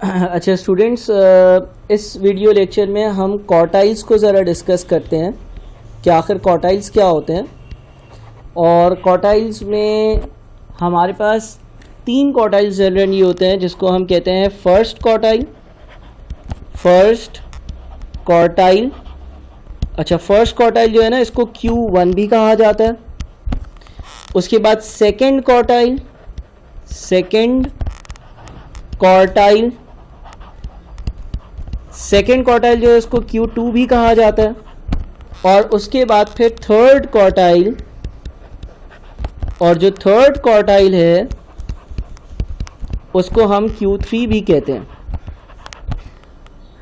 अच्छा स्टूडेंट्स, इस video lecture में हम क्वार्टाइल्स को ज़रा डिस्कस करते हैं कि आखिर क्वार्टाइल्स क्या होते हैं। और क्वार्टाइल्स में हमारे पास 3 क्वार्टाइल्स जनरली होते हैं जिसको हम कहते हैं फर्स्ट क्वार्टाइल। अच्छा, फर्स्ट क्वार्टाइल जो है ना, इसको Q1 भी कहा जाता है। उसके बाद सेकंड क्वार्टाइल जो है इसको Q2 भी कहा जाता है। और उसके बाद फिर थर्ड क्वार्टाइल, और जो थर्ड क्वार्टाइल है उसको हम Q3 भी कहते हैं।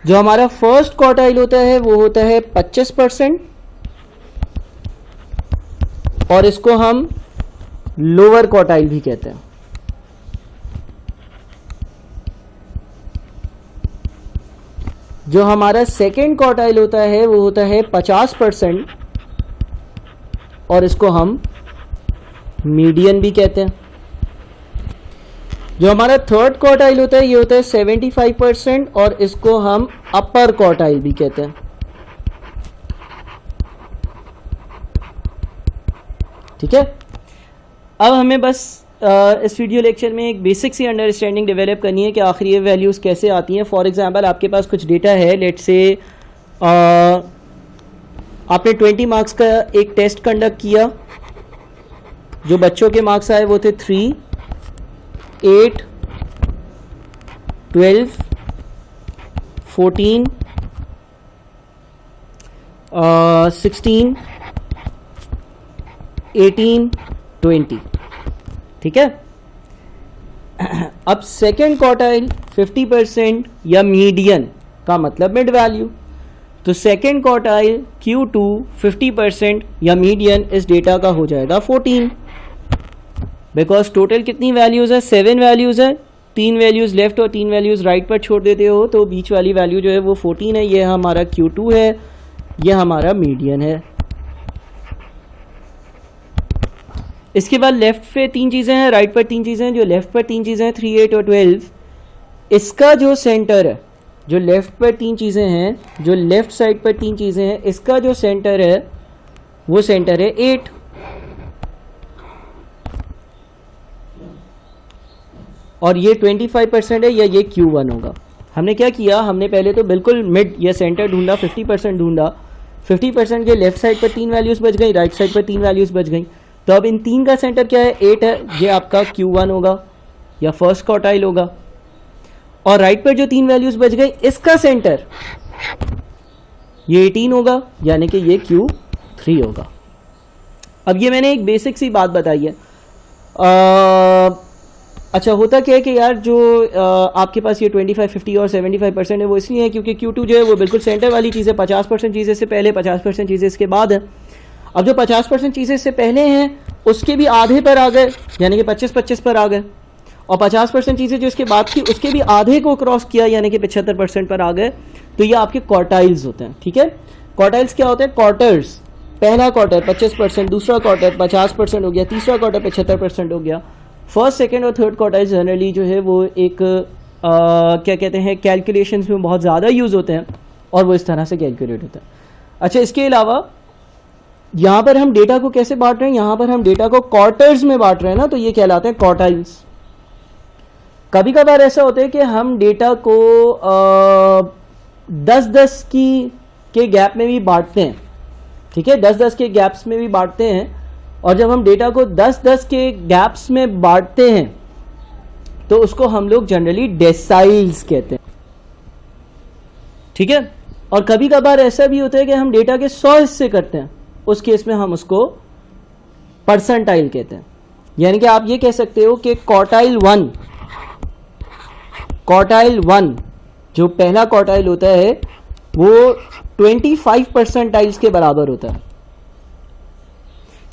जो हमारा फर्स्ट क्वार्टाइल होता है वो होता है 25%, और इसको हम लोअर क्वार्टाइल भी कहते हैं। जो हमारा सेकेंड क्वार्टाइल होता है वो होता है 50%, और इसको हम मीडियन भी कहते हैं। जो हमारा थर्ड क्वार्टाइल होता है ये होता है 75%, और इसको हम अपर क्वार्टाइल भी कहते हैं। ठीक है, अब हमें बस इस वीडियो लेक्चर में एक बेसिक सी अंडरस्टैंडिंग डेवलप करनी है कि आखिर ये वैल्यूज़ कैसे आती हैं। फॉर एग्जांपल आपके पास कुछ डेटा है, लेट्स से आपने 20 मार्क्स का एक टेस्ट कंडक्ट किया। जो बच्चों के मार्क्स आए वो थे 3, 8, 12, 14, 16, 18, 20। ठीक है। अब सेकेंड क्वार्टाइल 50% या मीडियन का मतलब मिड वैल्यू, तो सेकेंड क्वार्टाइल Q2 50% या मीडियन इस डेटा का हो जाएगा 14, बिकॉज टोटल कितनी वैल्यूज़ है? 7 वैल्यूज़ है। 3 वैल्यूज़ लेफ्ट और 3 वैल्यूज़ राइट पर छोड़ देते हो तो बीच वाली वैल्यू जो है वो 14 है। ये हमारा Q2 है, ये हमारा मीडियन है। इसके बाद लेफ्ट पे 3 चीज़ें हैं, राइट पर 3 चीज़ें हैं। जो लेफ्ट पर 3 चीज़ें हैं 3, 8 और 12, इसका जो सेंटर है, जो लेफ्ट पर 3 चीज़ें हैं, जो लेफ्ट साइड पर 3 चीज़ें हैं, इसका जो सेंटर है वो सेंटर है 8। और ये 25% है, या ये Q1 होगा। हमने क्या किया, हमने पहले तो बिल्कुल मिड या सेंटर ढूंढा, 50% ढूंढा। 50% के लेफ्ट साइड पर 3 वैल्यूज़ बच गई, राइट साइड पर 3 वैल्यूज़ बच गई। तो अब इन 3 का सेंटर क्या है? 8 है। ये आपका Q1 होगा या फर्स्ट क्वार्टाइल होगा। और राइट पर जो 3 वैल्यूज़ बच गई, इसका सेंटर ये 18 होगा, यानी कि ये Q3 होगा। अब ये मैंने एक बेसिक सी बात बताई है। अच्छा, होता क्या है कि यार जो आपके पास ये 25, 50 और 75% है वो इसलिए है क्योंकि Q2 जो है वो बिल्कुल सेंटर वाली चीज़ है। 50% चीज़ें से पहले, 50% चीज़ें इसके बाद है। अब जो 50% चीज़ें इससे पहले हैं उसके भी आधे पर आ गए, यानी कि 25-25 पर आ गए। और 50% चीज़ें जो इसके बाद थी उसके भी आधे को क्रॉस किया, यानी कि 75% पर आ गए। तो ये आपके क्वार्टाइल्स होते हैं। ठीक है, क्वार्टाइल्स क्या होते हैं? क्वार्टर्स। पहला क्वार्टर 25%, दूसरा क्वार्टर 50% हो गया, तीसरा क्वार्टर 75% हो गया। फर्स्ट, सेकेंड और थर्ड क्वार्टाइल्स जनरली जो है वो एक क्या कहते हैं, कैलकुलेशंस में बहुत ज़्यादा यूज़ होते हैं और वो इस तरह से कैलकुलेट होता है। अच्छा, इसके अलावा यहाँ पर हम डेटा को कैसे बांट रहे हैं? यहाँ पर हम डेटा को क्वार्टर्स में बांट रहे हैं ना, तो ये कहलाते हैं क्वार्टाइल्स। कभी कभार ऐसा होता है कि हम डेटा को 10-10 के गैप में भी बांटते हैं। ठीक है, 10-10 के गैप्स में भी बांटते हैं। और जब हम डेटा को 10-10 के गैप्स में बांटते हैं तो उसको हम लोग जनरली डेसाइल्स कहते हैं। ठीक है, और कभी कभार ऐसा भी होता है कि हम डेटा के 100 हिस्से करते हैं, उस केस में हम उसको परसेंटाइल कहते हैं। यानी कि आप ये कह सकते हो कि क्वार्टाइल वन जो पहला क्वार्टाइल होता है वो 25 परसेंटाइल्स के बराबर होता है।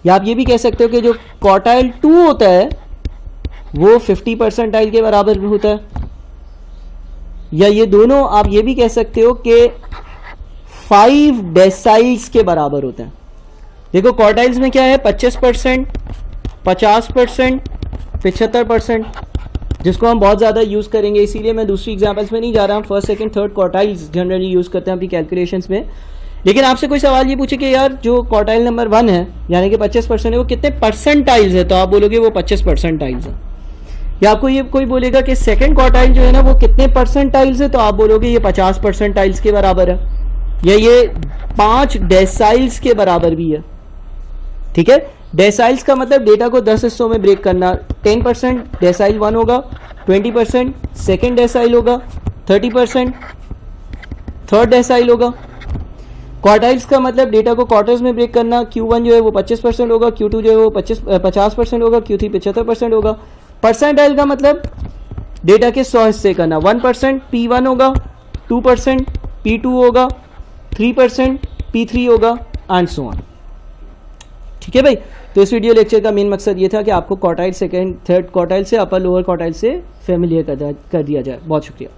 या आप ये भी कह सकते हो कि जो क्वार्टाइल 2 होता है वो 50 परसेंटाइल के बराबर होता है। या ये दोनों आप ये भी कह सकते हो कि 5 डेसाइल्स के बराबर होते हैं। देखो क्वार्टाइल्स में क्या है? 25%, 50%, 75%। जिसको हम बहुत ज़्यादा यूज़ करेंगे, इसीलिए मैं दूसरी एग्जांपल्स में नहीं जा रहा हूँ। First second third quartiles generally use करते हैं अपनी कैलकुलेशंस में। लेकिन आपसे कोई सवाल ये पूछे कि यार जो क्वार्टाइल नंबर 1 है यानी कि 25% है, वो कितने परसेंटाइल्स है, तो आप बोलोगे वो 25 परसेंटाइल्स है। या आपको ये कोई बोलेगा कि सेकंड क्वार्टाइल जो है ना वो कितने परसेंटाइल्स है, तो आप बोलोगे ये 50 परसेंटाइल्स के बराबर है, या ये 5 डेसाइल्स के बराबर भी है। ठीक है, डेसाइल्स का मतलब डेटा को 10 हिस्सों में ब्रेक करना। 10% डेसाइल 1 होगा, 20% सेकेंड डेसाइल होगा, 30% थर्ड डेसाइल होगा। क्वार्टाइल्स का मतलब डेटा को क्वार्टर्स में ब्रेक करना। Q1 जो है वो 25% होगा, Q2 जो है वो 50% होगा, Q3 75% होगा। परसेंटाइल का मतलब डेटा के 100 हिस्से करना। 1% P1 होगा, 2% P2 होगा, 3% P3 होगा एंड सो ऑन। ठीक है भाई, तो इस वीडियो लेक्चर का मेन मकसद ये था कि आपको क्वार्टाइल सेकंड थर्ड क्वार्टाइल से अपर लोअर क्वार्टाइल से फेमिलियर कर दिया जाए। बहुत शुक्रिया।